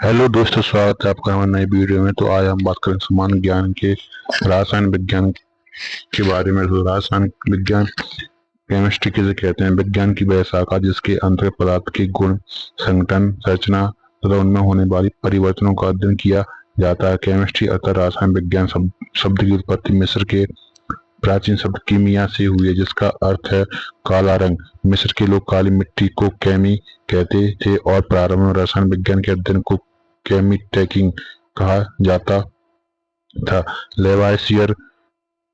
Hello दोस्तों, स्वागत है आपका हमारे नई वीडियो में। तो आज हम बात करें समान ज्ञान के रसायन विज्ञान के बारे में। तो रसायन विज्ञान केमिस्ट्री किसे कहते हैं? विज्ञान की वह शाखा जिसके अंतर्गत पदार्थ के गुण, संगठन, संरचना तथा उनमें होने वाली परिवर्तनों का अध्ययन किया जाता है। केमिस्ट्री अर्थात रसायन विज्ञान शब्द की उत्पत्ति मिस्र के प्राचीन शब्द कीमिया से हुई है, जिसका अर्थ है काला रंग। मिस्र के लोग काली मिट्टी को केमी कहते थे और प्रारंभ में रसायन विज्ञान के अध्ययन को केमिटेकिंग कहा जाता था। लेवाइसियर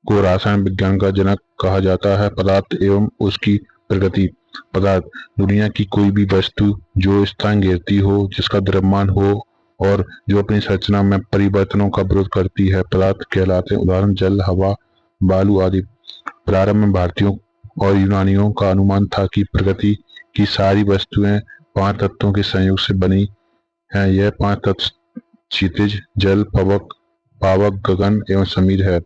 को रसायन विज्ञान का जनक कहा जाता है। पदार्थ एवं उसकी प्रगति। पदार्थ दुनिया की कोई भी वस्तु जो स्थान घेरती हो, जिसका द्रव्यमान हो और जो अपनी संरचना में परिवर्तनों का विरोध करती है, पदार्थ कहलाते हैं। उदाहरण जल, हवा, बालू आदि। प्रारंभ में भारतीयों और यूनानियों का अनुमान था कि प्रकृति की सारी वस्तुएं 5 तत्वों के संयोग से बनी हैं। यह 5 तत्व क्षितिज, जल, पावक, गगन एवं समीर है।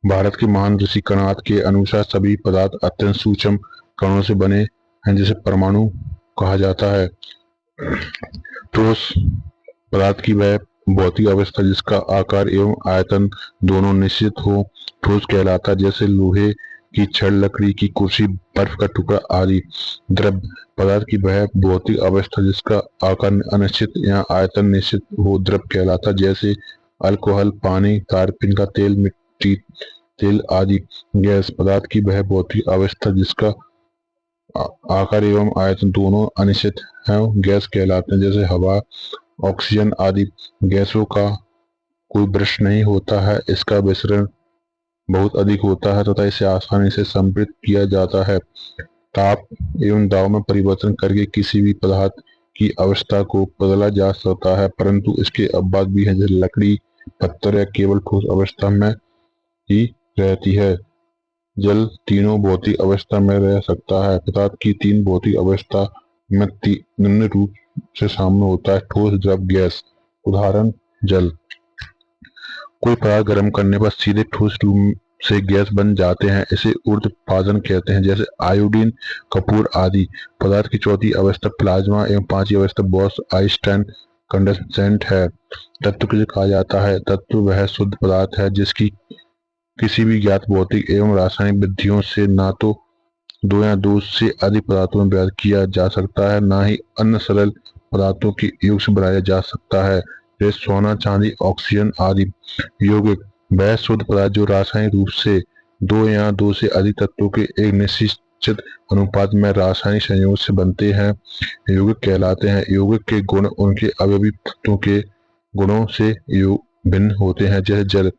भारत के महान ऋषि कणाद के अनुसार सभी पदार्थ अत्यंत सूक्ष्म कणों से बने हैं, जिसे परमाणु कहा जाता है। ठोस पदार्थ की वह भौतिक अवस्था जिसका आकार एवं आयतन दोनों निश्चित हो, ठोस कहलाता है। जैसे लोहे की छड़, लकड़ी की कुर्सी, बर्फ का टुकड़ा आदि। द्रव पदार्थ की वह भौतिक अवस्था जिसका आकार अनिश्चित या आयतन निश्चित हो, द्रव कहलाता। जैसे अल्कोहल, पानी, तारपीन का तेल, मिट्टी तेल आदि। गैस पदार्थ की वह भौतिक अवस्था जिसका आकार एवं आयतन दोनों अनिश्चित है, गैस कहलाते हैं। जैसे हवा, ऑक्सीजन आदि। गैसों का कोई वृक्ष नहीं होता है, इसका विसरण बहुत अधिक होता है तथा इसे आसानी से संपृक्त किया जाता है। ताप एवं दाब में परिवर्तन करके किसी भी पदार्थ की अवस्था को बदला जा सकता है, परंतु इसके अपवाद भी हैं, जैसे लकड़ी, पत्थर या केवल ठोस अवस्था में ही रहती है। जल तीनों भौतिक अवस्था में रह सकता है। पदार्थ की 3 भौतिक अवस्था में निम्न रूप से सामने होता है: ठोस, द्रव, गैस। उदाहरण जल। कोई पदार्थ गर्म करने पर सीधे ठोस रूप से गैस बन जाते हैं, इसे ऊर्ध्वपातन कहते हैं। जैसे आयोडीन, कपूर आदि। पदार्थ की 4थी अवस्था प्लाज्मा एवं 5वीं अवस्था बॉस-आइंस्टाइन कंडेंसेट है। तत्व किसे कहा जाता है? तत्व वह शुद्ध पदार्थ है जिसकी किसी भी ज्ञात भौतिक एवं रासायनिक विधियों से ना तो 2 या 2 से अधिक पदार्थों में व्यक्त किया जा सकता है, ना ही अन्य सरल पदार्थों के योग से बनाया जा सकता है, जैसे सोना, चांदी, ऑक्सीजन आदि। यौगिक वह शुद्ध पदार्थ जो रासायनिक रूप से 2 या 2 से अधिक तत्वों के एक निश्चित अनुपात में रासायनिक संयोग से बनते हैं, यौगिक कहलाते हैं। यौगिक के गुण उनके अवयवी तत्वों के गुणों से भिन्न होते हैं। जैसे जल।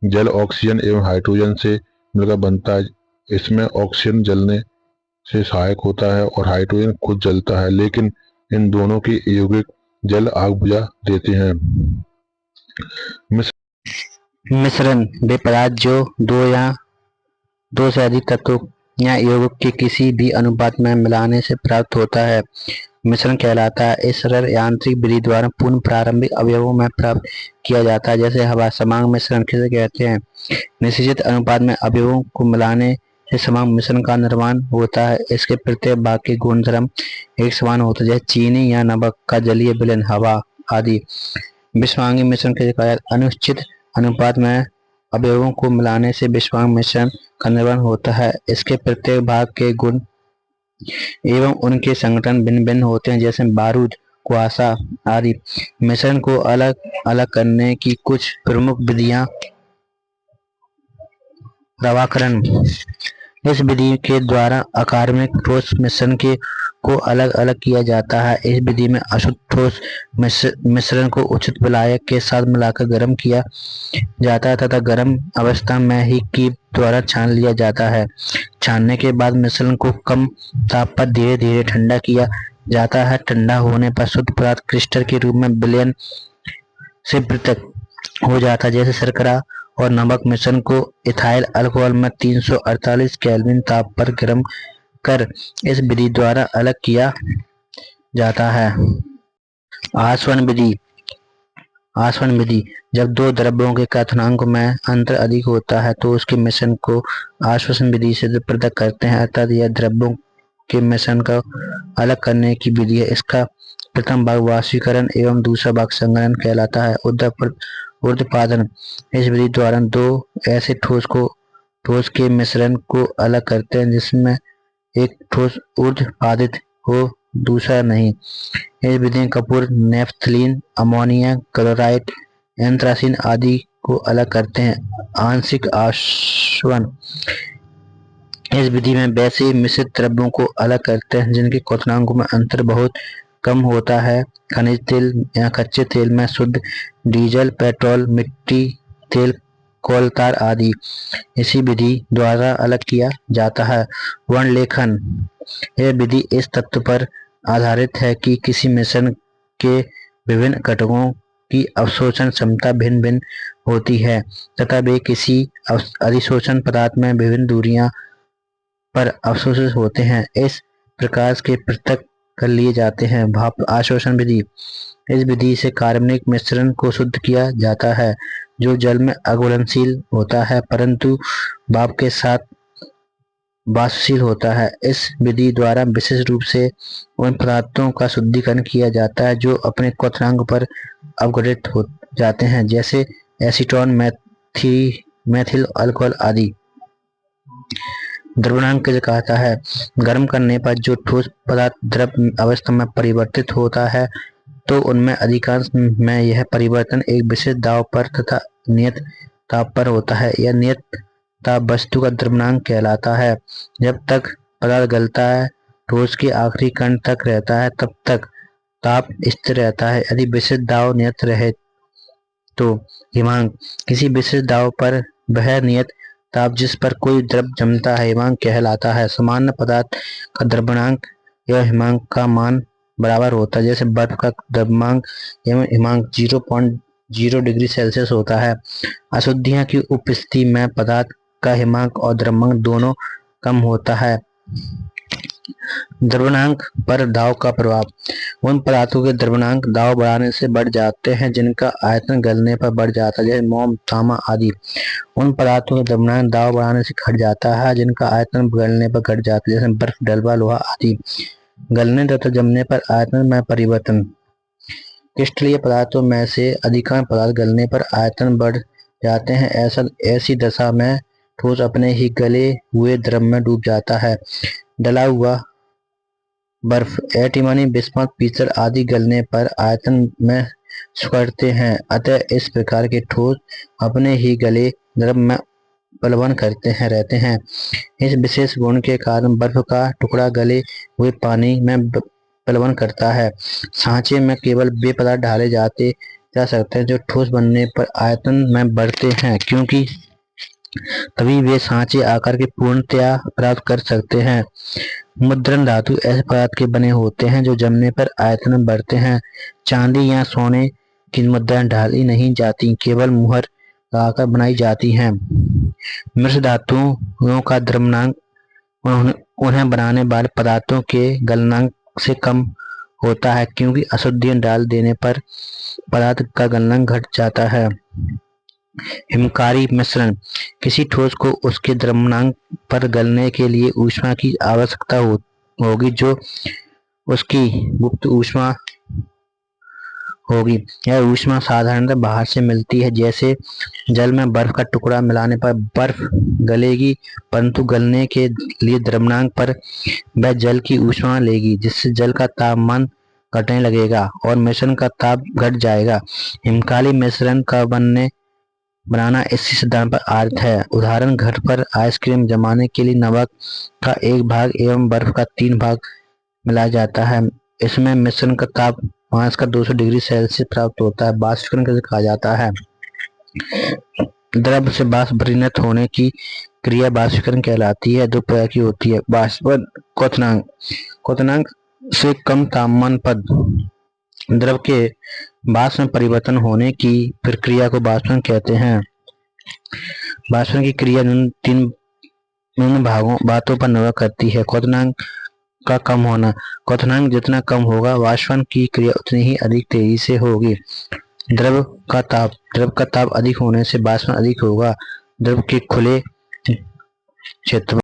जल ऑक्सीजन एवं हाइड्रोजन से मिलकर बनता है। इसमें ऑक्सीजन जलने से सहायक होता है और हाइड्रोजन खुद जलता है, लेकिन इन दोनों के यौगिक जल आग बुझा देते हैं। मिश्रण वे पदार्थ जो 2 या 2 से अधिक तत्वों या यौगिक के किसी भी अनुपात में मिलाने से प्राप्त होता है, मिश्रण कहलाता है। इस सरल यांत्रिक विधि द्वारा पूर्ण प्रारंभिक अवयवों में प्राप्त किया जाता है। जैसे हवा। समांग मिश्रण किसे कहते हैं? निश्चित अनुपात में अवयवों को मिलाने से समांग मिश्रण का निर्माण होता है। इसके प्रत्येक भाग के गुणधर्म एक समान होते हैं, जैसे चीनी या नमक का जलीय विलयन, हवा आदि। विषमांगी मिश्रण किसे कहा जाता है? अनुचित अनुपात में अवयवों को मिलाने से विषमांग मिश्रण का निर्माण होता है। इसके प्रत्येक भाग के गुण एवं उनके संगठन भिन्न भिन्न होते हैं, जैसे बारूद, कुआसा आदि। मिश्रण को अलग अलग करने की कुछ प्रमुख विधियां। प्रवाहकरण। इस विधि के द्वारा अकार्बनिक ठोस मिश्रण को अलग अलग किया जाता है। इस विधि में अशुद्ध ठोस मिश्रण को उचित विलायक के साथ मिलाकर गर्म किया जाता है तथा गर्म अवस्था में ही कीप द्वारा छान लिया जाता है। छानने के बाद मिश्रण को कम ताप पर धीरे धीरे ठंडा किया जाता है। ठंडा होने पर शुद्ध पदार्थ क्रिस्टल के रूप में विलयन से पृथक हो जाता है, जैसे शर्करा और नमक। मिश्रण को इथाइल अल्कोहल में 348 केल्विन ताप पर गर्म कर इस विधि द्वारा अलग किया जाता है। आसवन विधि। आसवन विधि। जब 2 द्रव्यों के क्वथनांक में अंतर अधिक होता है तो उसके मिश्रण को आश्वासन विधि से पृथक करते हैं, अर्थात यह द्रव्यों के मिश्रण को अलग करने की विधि है। इसका प्रथम भाग वाष्पीकरण एवं दूसरा भाग संघनन कहलाता है। ऊर्ध्वपातन इस विधि द्वारा दो ऐसे ठोस के मिश्रण को अलग करते हैं जिसमें एक ठोस ऊर्ध्वपातित हो दूसरा नहीं। इस विधि में Kapoor, naphthalene, ammonia chloride, anthracene आदि को अलग करते हैं। आंशिक आशवन इस विधि में वैसे मिश्रित द्रव्यों को अलग करते हैं जिनके क्वथनांकों में अंतर बहुत कम होता है। खनिज तेल या कच्चे तेल में शुद्ध डीजल, पेट्रोल, मिट्टी तेल, कोलतार आदि इसी विधि द्वारा अलग किया जाता है। वर्णलेखन यह विधि इस तथ्य पर आधारित है कि किसी मिश्रण के विभिन्न घटकों की अवशोषण क्षमता भिन्न भिन्न होती है तथा वे किसी अधिशोषण पदार्थ में विभिन्न दूरियां पर अवशोषित होते हैं। इस प्रकार के पृथक कर लिए जाते हैं। भाप आशोषण विधि इस विधि से कार्बनिक मिश्रण को शुद्ध किया जाता है जो जल में अघुलनशील होता है परंतु भाप के साथ वाष्पशील होता है। इस विधि द्वारा विशेष रूप से उन पदार्थों का शुद्धिकरण किया जाता है जो अपने क्वथनांक पर अवघटित हो जाते हैं जैसे एसीटोन, मेथिल अल्कोहल आदि। द्रवणांक किसे कहता है? गर्म करने पर जो ठोस पदार्थ द्रव अवस्था में परिवर्तित होता है तो उनमें अधिकांश में यह परिवर्तन एक विशेष दाब पर तथा नियत ताप पर होता है। यह नियत ताप वस्तु का द्रवणांक कहलाता है। जब तक पदार्थ गलता है ठोस के आखिरी कण तक रहता है तब तक ताप स्थिर रहता है। यदि विशेष दाब नियत रहे तो हिमांक किसी विशेष दाब पर वह नियत ताप जिस पर कोई द्रव जमता है हिमांक कहलाता है। सामान्य पदार्थ का द्रवणांक एवं हिमांक का मान बराबर होता है। जैसे बर्फ का द्रव्यमांक एवं हिमांक 0.0 डिग्री सेल्सियस होता है। अशुद्धियां की उपस्थिति में पदार्थ का हिमांक और द्रव्यमांक दोनों कम होता है। द्रवणांक पर दाब का प्रभाव उन पदार्थों के द्रवणांक दाब बढ़ाने से बढ़ जाते हैं जिनका आयतन गलने पर बढ़ जाता है जैसे मोम, तांबा आदि। उन पदार्थों के द्रवणांक दाब बढ़ाने से घट जाता है जिनका आयतन गलने पर घट जाता है जैसे बर्फ, डलवा, लोहा आदि। गलने तथा जमने पर आयतन में परिवर्तन क्रिस्टलीय पदार्थों में से अधिकांश पदार्थ गलने पर आयतन बढ़ जाते हैं। ऐसी दशा में ठोस अपने ही गले हुए द्रव में डूब जाता है। डला हुआ बर्फ, एंटीमनी, बिस्मथ, पीतल आदि गलने पर आयतन में सिकुड़ते हैं। अतः इस प्रकार के ठोस अपने ही गले द्रव में प्लवन करते हैं रहते हैं। इस विशेष गुण के कारण बर्फ का टुकड़ा गले हुए पानी में प्लवन करता है। सांचे में केवल वे पदार्थ डाले जा सकते हैं जो ठोस बनने पर आयतन में बढ़ते हैं क्योंकि तभी वे सांचे आकार की पूर्णतया प्राप्त कर सकते हैं। मुद्रण धातु ऐसे पदार्थ के बने होते हैं जो जमने पर आयतन में बढ़ते हैं। चांदी या सोने की मुद्राएं ढाली नहीं जाती, केवल मुहर लगाकर बनाई जाती हैं। मिश्र धातुओं का द्रवणांक उन्हें बनाने वाले पदार्थों के गलनांक से कम होता है क्योंकि अशुद्धियां डाल देने पर पदार्थ का गलनांक घट जाता है। हिमकारी मिश्रण किसी ठोस को उसके द्रवणांक पर गलने के लिए ऊष्मा की आवश्यकता होगी जो उसकी गुप्त ऊष्मा होगी। यह ऊष्मा साधारणतः बाहर से मिलती है जैसे जल में बर्फ का टुकड़ा मिलाने पर बर्फ गलेगी परंतु गलने के लिए द्रवणांक पर वह जल की ऊष्मा लेगी जिससे जल का तापमान घटने लगेगा और मिश्रण का ताप घट जाएगा। हिमकाली मिश्रण का बनाना इसी सिद्धांत पर आधारित है। उदाहरण, घर पर आइसक्रीम जमाने के लिए नमक का 1 भाग एवं बर्फ का 3 भाग मिलाया जाता है। इसमें मिश्रण का ताप 200 डिग्री सेल्सियस प्राप्त होता है। वाष्पीकरण किसे कहा जाता है? द्रव से वाष्प परिणत होने की क्रिया वाष्पीकरण कहलाती है। 2 प्रकार की होती है। वाष्पन, क्वथनांक। क्वथनांक से कम तापमान पर द्रव के वाष्प में परिवर्तन होने की प्रक्रिया को वाष्पन कहते हैं। वाष्पन की क्रिया तीन बातों पर निर्भर करती है। क्वथनांक का कम होना, क्वथनांक जितना कम होगा वाष्पन की क्रिया उतनी ही अधिक तेजी से होगी। द्रव का ताप अधिक होने से वाष्पन अधिक होगा। द्रव के खुले क्षेत्र